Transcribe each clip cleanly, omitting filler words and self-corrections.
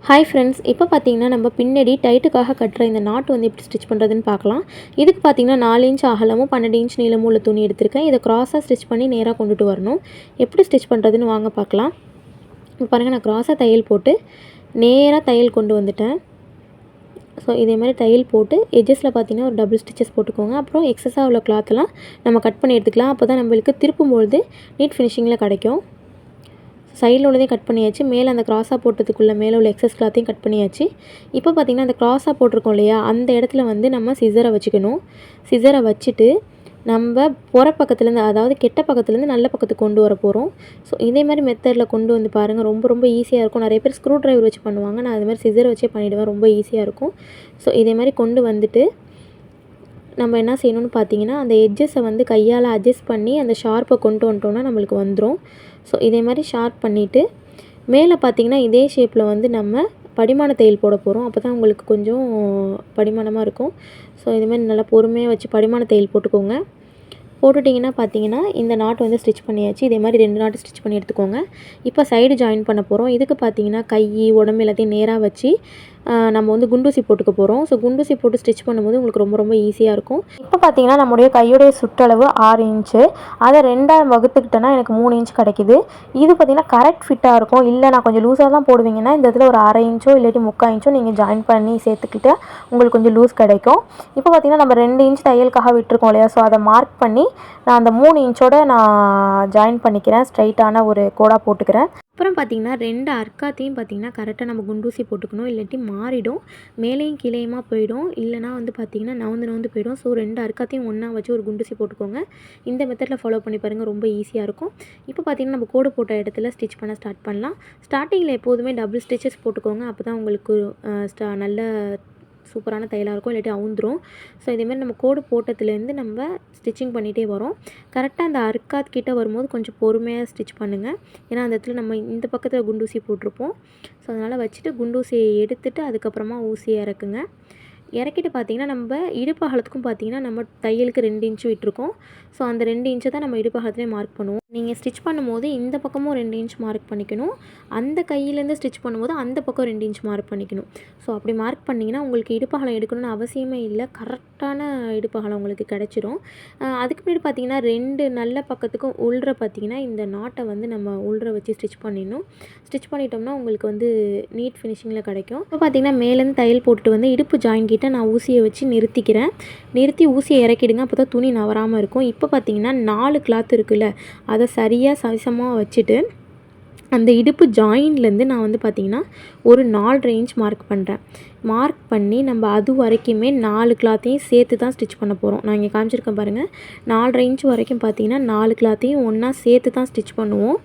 Hi friends, இப்போ பார்த்தீங்கன்னா நம்ம பின்னாடி டைட்டுக்காக கட்டுற இந்த நாட்டு வந்து எப்படி ஸ்டிச் பண்ணுறதுன்னு பார்க்கலாம். இதுக்கு பார்த்தீங்கன்னா 4 இன்ச் அகலமும் 12 இன்ச் நீளமும் உள்ள துணி எடுத்திருக்கேன். இதை க்ராஸாக ஸ்டிச் பண்ணி நேராக கொண்டுட்டு வரணும். எப்படி ஸ்டிச் பண்ணுறதுன்னு வாங்க பார்க்கலாம். இப்போ பாருங்கள், நான் க்ராஸாக தையல் போட்டு நேராக தையல் கொண்டு வந்துட்டேன். ஸோ இதே மாதிரி தையல் போட்டு எட்ஜஸில் பார்த்தீங்கன்னா ஒரு டபுள் ஸ்டிச்சஸ் போட்டுக்கோங்க. அப்புறம் எக்ஸஸாக உள்ள கிளாத்லாம் நம்ம கட் பண்ணி எடுத்துக்கலாம். அப்போ தான் நம்மளுக்கு திருப்பும்பொழுது நீட் ஃபினிஷிங்கில் கிடைக்கும். சைடில் உள்ளதையும் கட் பண்ணியாச்சு. மேலே அந்த க்ராஸாக போட்டதுக்குள்ளே மேலே உள்ள எக்ஸஸ் கிளாத்தையும் கட் பண்ணியாச்சு. இப்போ பார்த்திங்கன்னா அந்த க்ராஸாக போட்டிருக்கோம் இல்லையா, அந்த இடத்துல வந்து நம்ம சிசரை வச்சுக்கணும். சிசரை வச்சுட்டு நம்ம புற பக்கத்துலேருந்து, அதாவது கெட்ட பக்கத்துலேருந்து நல்ல பக்கத்துக்கு கொண்டு வர போகிறோம். ஸோ இதே மாதிரி மெத்தடில் கொண்டு வந்து பாருங்கள். ரொம்ப ரொம்ப ஈஸியாக இருக்கும். நிறைய பேர் ஸ்க்ரூ ட்ரைவர் வச்சு பண்ணுவாங்க. நான் அது மாதிரி சிசரை வச்சே பண்ணிவிடுவேன். ரொம்ப ஈஸியாக இருக்கும். ஸோ இதே மாதிரி கொண்டு வந்துட்டு நம்ம என்ன செய்யணும்னு பார்த்தீங்கன்னா, அந்த எட்ஜஸை வந்து கையால் அட்ஜஸ்ட் பண்ணி அந்த ஷார்ப்பை கொண்டு வந்துட்டோம்னா நம்மளுக்கு வந்துடும். ஸோ இதே மாதிரி ஷார்ப் பண்ணிவிட்டு மேலே பார்த்திங்கன்னா இதே ஷேப்பில் வந்து நம்ம படிமான தையல் போட போகிறோம். அப்போ தான் உங்களுக்கு கொஞ்சம் படிமானமாக இருக்கும். ஸோ இதேமாதிரி நல்லா பொறுமையாக வச்சு படிமான தையல் போட்டுக்கோங்க. போட்டுட்டிங்கன்னா பார்த்தீங்கன்னா இந்த நாட் வந்து ஸ்டிச் பண்ணியாச்சு. இதே மாதிரி 2 நாட்டு ஸ்டிச் பண்ணி எடுத்துக்கோங்க. இப்போ சைடு ஜாயின் பண்ண போகிறோம். இதுக்கு பார்த்தீங்கன்னா கை, உடம்பு எல்லாத்தையும் நேராக வச்சு நம்ம வந்து குண்டூசி போட்டுக்க போகிறோம். ஸோ குண்டூசி போட்டு ஸ்டிச் பண்ணும்போது உங்களுக்கு ரொம்ப ரொம்ப ஈஸியாக இருக்கும். இப்போ பார்த்தீங்கன்னா நம்முடைய கையுடைய சுற்றளவு 6 இன்ச்சு. அதை 2ஆக வகுத்துக்கிட்டேன்னா எனக்கு 3 இன்ச் கிடைக்கிது. இது பார்த்திங்கன்னா கரெக்ட் ஃபிட்டாக இருக்கும். இல்லை நான் கொஞ்சம் லூஸாக தான் போடுவீங்கன்னா இந்த இடத்துல ஒரு 1/2 இன்ச்சோ இல்லாட்டி 3/4 இன்ச்சோ நீங்கள் ஜாயின் பண்ணி சேர்த்துக்கிட்டு உங்களுக்கு கொஞ்சம் லூஸ் கிடைக்கும். இப்போ பார்த்திங்கன்னா நம்ம 2 இன்ச் தையலுக்காக விட்டுருக்கோம் இல்லையா, ஸோ அதை மார்க் பண்ணி நான் அந்த 3 இன்ச்சோட நான் ஜாயின் பண்ணிக்கிறேன். ஸ்ட்ரைட்டான ஒரு கோடாக போட்டுக்கிறேன். அப்புறம் பார்த்திங்கன்னா 2 அர்க்காத்தையும் பார்த்திங்கன்னா கரெக்டாக நம்ம குண்டூசி போட்டுக்கணும். இல்லாட்டி மாறிடும், மேலேயும் கீழேயுமா போயிடும். இல்லைனா வந்து பார்த்திங்கன்னா நவுந்து போயிடும். ஸோ 2 அர்க்காத்தையும் ஒன்றா வச்சு ஒரு குண்டூசி போட்டுக்கோங்க. இந்த மெத்தடில் ஃபாலோ பண்ணி பாருங்கள். ரொம்ப ஈஸியாக இருக்கும். இப்போ பார்த்திங்கன்னா நம்ம கோடு போட்ட இடத்துல ஸ்டிச் பண்ண ஸ்டார்ட் பண்ணலாம். ஸ்டார்டிங்கில் எப்போதுமே டபுள் ஸ்டிச்சஸ் போட்டுக்கோங்க. அப்போ தான் உங்களுக்கு நல்ல சூப்பரான தையலாக இருக்கும். இல்லாட்டி அவுந்துடும். ஸோ இதேமாதிரி நம்ம கோடு போட்டதுலேருந்து நம்ம ஸ்டிச்சிங் பண்ணிகிட்டே வரோம். கரெக்டாக அந்த அர்க்காத் கிட்டே வரும்போது கொஞ்சம் பொறுமையாக ஸ்டிச் பண்ணுங்கள். ஏன்னா அந்த இடத்துல நம்ம இந்த பக்கத்தில் குண்டூசி போட்டிருப்போம். ஸோ அதனால் வச்சுட்டு குண்டூசியை எடுத்துகிட்டு அதுக்கப்புறமா ஊசியை இறக்குங்க. இறக்கிட்டு பார்த்திங்கன்னா நம்ம இடுப்பு அகலத்துக்கும் பார்த்திங்கன்னா நம்ம தையலுக்கு 2 இன்ச்சு விட்டுருக்கோம். ஸோ அந்த 2 இன்ச்சை தான் நம்ம இடுப்பு அகலத்துலேயே மார்க் பண்ணுவோம். நீங்கள் ஸ்டிச் பண்ணும்போது இந்த பக்கமும் 2 இன்ச் மார்க் பண்ணிக்கணும். அந்த கையிலேருந்து ஸ்டிச் பண்ணும்போது அந்த பக்கம் 2 இன்ச் மார்க் பண்ணிக்கணும். ஸோ அப்படி மார்க் பண்ணிங்கன்னா உங்களுக்கு இடுப்பு அகலம் எடுக்கணும்னு அவசியமே இல்லை. கரெக்டான இடுப்பு அகலம் உங்களுக்கு கிடச்சிரும். அதுக்கு முன்னாடி பார்த்திங்கன்னா 2 நல்ல பக்கத்துக்கும் உள்ற பார்த்திங்கன்னா இந்த நாட்டை வந்து நம்ம உள்ற வச்சு ஸ்டிச் பண்ணிடணும். ஸ்டிச் பண்ணிட்டோம்னா உங்களுக்கு வந்து நீட் ஃபினிஷிங்கில் கிடைக்கும். இப்போ பார்த்திங்கன்னா மேலேருந்து தையல் போட்டுட்டு வந்து இடுப்பு ஜாயின் கிட்ட நான் ஊசியை வச்சு நிறுத்திக்கிறேன். நிறுத்தி ஊசியை இறக்கிடுங்க. அப்போ தான் துணி நவராமல் இருக்கும். இப்போ பார்த்திங்கன்னா 4 கிளாத் இருக்குல்ல, அதை சரியாக சவிசமாக வச்சுட்டு அந்த இடுப்பு ஜாயின்லேருந்து நான் வந்து பார்த்திங்கன்னா ஒரு 4.5 இன்ச் மார்க் பண்ணுறேன். மார்க் பண்ணி நம்ம அது வரைக்குமே 4 கிளாத்தையும் சேர்த்து தான் ஸ்டிச் பண்ண போகிறோம். நான் இங்கே காமிச்சிருக்கேன் பாருங்கள். 4.5 இன்ச் வரைக்கும் பார்த்திங்கன்னா 4 கிளாத்தையும் ஒன்றா சேர்த்து தான் ஸ்டிச் பண்ணுவோம்.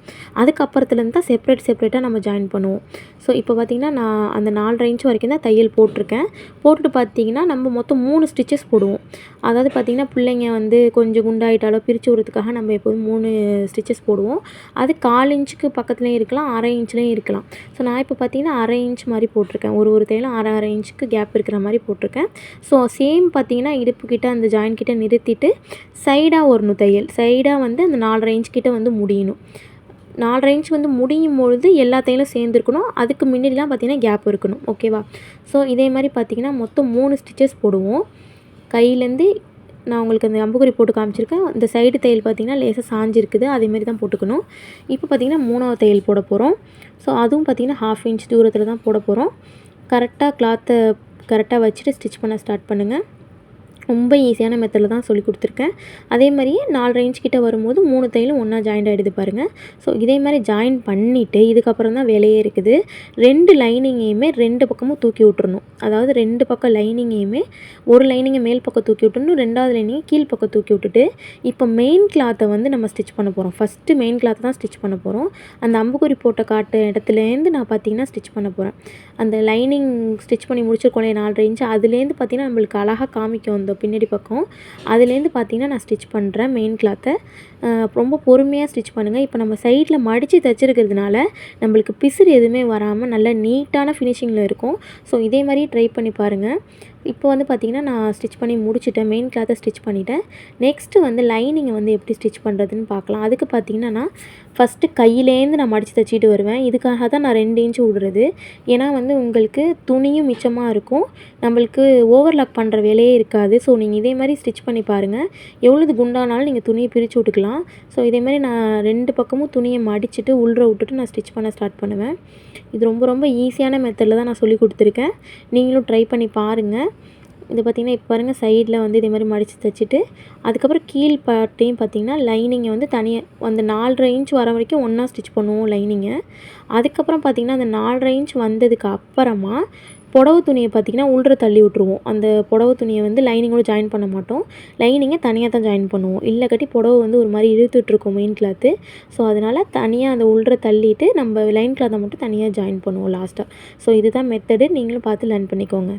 அதுக்கப்புறத்துலேருந்து தான் செப்பரேட்டாக நம்ம ஜாயின் பண்ணுவோம். ஸோ இப்போ பார்த்திங்கன்னா நான் அந்த 4.5 இன்ச் வரைக்கும் தான் தையல் போட்டிருக்கேன். போட்டுட்டு பார்த்திங்கன்னா நம்ம மொத்தம் 3 ஸ்டிச்சஸ் போடுவோம். அதாவது பார்த்திங்கன்னா பிள்ளைங்க வந்து கொஞ்சம் குண்டாயிட்டாலோ பிரித்து விடுறதுக்காக நம்ம எப்போதும் 3 ஸ்டிச்சஸ் போடுவோம். அது 1/4 இன்ச்சுக்கு பக்கத்துலேயும் இருக்கலாம், 1/2 இன்ச்லேயும் இருக்கலாம். ஸோ நான் இப்போ பார்த்திங்கன்னா 1/2 இன்ச் மாதிரி போட்டிருக்கேன். ஒரு தையலும் 1/2 இன்ச்சுக்கு கேப் இருக்கிற மாதிரி போட்டிருக்கேன். ஸோ சேம் பார்த்திங்கன்னா இடுப்புக்கிட்ட அந்த ஜாயின் கிட்ட நிறுத்திட்டு சைடாக வரணும் தையல். சைடாக வந்து அந்த 4.5 இன்ச் கிட்ட வந்து முடியணும். 4.5 இன்ச் வந்து முடியும் பொழுது எல்லா தையலும் சேர்ந்துருக்கணும். அதுக்கு முன்னாடிலாம் பார்த்திங்கன்னா கேப் இருக்கணும். ஓகேவா? ஸோ இதே மாதிரி பார்த்திங்கன்னா மொத்தம் 3 ஸ்டிச்சஸ் போடுவோம். கையிலேருந்து நான் உங்களுக்கு அந்த அம்புக்குறி போட்டு காமிச்சிருக்கேன். இந்த சைடு தையல் பார்த்திங்கன்னா லேசாக சாஞ்சிருக்குது. அதேமாதிரி தான் போட்டுக்கணும். இப்போ பார்த்திங்கன்னா 3ஆவது தையல் போட போகிறோம். ஸோ அதுவும் பார்த்திங்கன்னா 1/2 இன்ச் தூரத்தில் தான் போட போகிறோம். கரெக்டாக கிளாத்தை கரெக்டாக வச்சுட்டு ஸ்டிச் பண்ண ஸ்டார்ட் பண்ணுங்கள். ரொம்ப ஈஸியான மெத்தடில் தான் சொல்லி கொடுத்துருக்கேன். அதே மாதிரியே 4.5 இன்ச் கிட்ட வரும்போது 3 தையலும் ஒன்றா ஜாயிண்ட் ஆகிடுது பாருங்கள். ஸோ இதே மாதிரி ஜாயின் பண்ணிவிட்டு இதுக்கப்புறம் தான் வேலையே இருக்குது. 2 லைனிங்கையுமே 2 பக்கமும் தூக்கி விட்டுறணும். அதாவது 2 பக்கம் லைனிங்கையுமே ஒரு லைனிங்கை மேல் பக்கம் தூக்கி விட்டுறணும், 2ஆவது லைனிங்கை கீழ் பக்கம் தூக்கி விட்டுட்டு இப்போ மெயின் கிளாத்தை வந்து நம்ம ஸ்டிச் பண்ண போகிறோம். ஃபஸ்ட்டு மெயின் கிளாத்தை தான் ஸ்டிச் பண்ண போகிறோம். அந்த அம்புக்குறி போட்ட இடத்துலேருந்து நான் பார்த்திங்கன்னா ஸ்டிச் பண்ண போகிறேன். அந்த லைனிங் ஸ்டிச் பண்ணி முடிச்சிருக்கோம் 4.5 இன்ச், அதுலேருந்து பார்த்திங்கன்னா நம்மளுக்கு அழகாக காமிக்கும் அந்த பின்னாடி பக்கம். அதுலேருந்து பார்த்திங்கன்னா நான் ஸ்டிச் பண்ணுறேன் மெயின் கிளாத்தை. ரொம்ப பொறுமையாக ஸ்டிச் பண்ணுங்கள். இப்போ நம்ம சைடில் மடித்து தைச்சிருக்கிறதுனால நம்மளுக்கு பிசுறு எதுவுமே வராமல் நல்ல நீட்டான ஃபினிஷிங்கில் இருக்கும். ஸோ இதே மாதிரி ட்ரை பண்ணி பாருங்கள். இப்போ வந்து பார்த்திங்கன்னா நான் ஸ்டிச் பண்ணி முடிச்சுட்டேன். மெயின் கிளாத்தை ஸ்டிச் பண்ணிட்டேன். நெக்ஸ்ட்டு வந்து லைனிங்கை வந்து எப்படி ஸ்டிச் பண்ணுறதுன்னு பார்க்கலாம். அதுக்கு பார்த்திங்கன்னா நான் ஃபஸ்ட்டு கையிலேருந்து நான் மடித்து தைச்சிட்டு வருவேன். இதுக்காக தான் நான் 2 இன்ச்சு விடுறது. ஏன்னா வந்து உங்களுக்கு துணியும் மிச்சமாக இருக்கும், நம்மளுக்கு ஓவர்லாக் பண்ணுற வேலையே இருக்காது. ஸோ நீங்கள் இதே மாதிரி ஸ்டிச் பண்ணி பாருங்கள். எவ்வளோது குண்டானாலும் நீங்கள் துணியை பிரித்து விட்டுக்கலாம். ஸோ இதேமாதிரி நான் 2 பக்கமும் துணியை மடிச்சுட்டு உள்ற விட்டுட்டு நான் ஸ்டிச் பண்ண ஸ்டார்ட் பண்ணுவேன். இது ரொம்ப ரொம்ப ஈஸியான மெத்தடில் தான் நான் சொல்லி கொடுத்துருக்கேன். நீங்களும் ட்ரை பண்ணி பாருங்கள். இது பார்த்திங்கன்னா இப்போ பாருங்கள், சைடில் வந்து இதே மாதிரி மடித்து தைச்சிட்டு அதுக்கப்புறம் கீழ் பார்ட்டையும் பார்த்திங்கன்னா லைனிங்கை வந்து தனியாக அந்த 4.5 இன்ச் வர வரைக்கும் ஒன்றா ஸ்டிச் பண்ணுவோம் லைனிங்கை. அதுக்கப்புறம் பார்த்திங்கன்னா அந்த 4.5 இன்ச் வந்ததுக்கு அப்புறமா புடவை துணியை பார்த்திங்கன்னா உள்ற தள்ளி விட்ருவோம். அந்த புடவை துணியை வந்து லைனிங்கோடு ஜாயின் பண்ண மாட்டோம், லைனிங்கை தனியாக தான் ஜாயின் பண்ணுவோம். இல்லைக்காட்டி புடவை வந்து ஒரு மாதிரி இழுத்துட்ருக்கோம் மெயின் கிளாத்து. ஸோ அதனால் தனியாக அந்த உள்ற தள்ளிட்டு நம்ம லைன் கிளாத்தை மட்டும் தனியாக ஜாயின் பண்ணுவோம் லாஸ்ட்டாக. ஸோ இதுதான் மெத்தடு. நீங்களும் பார்த்து லேர்ன் பண்ணிக்கோங்க.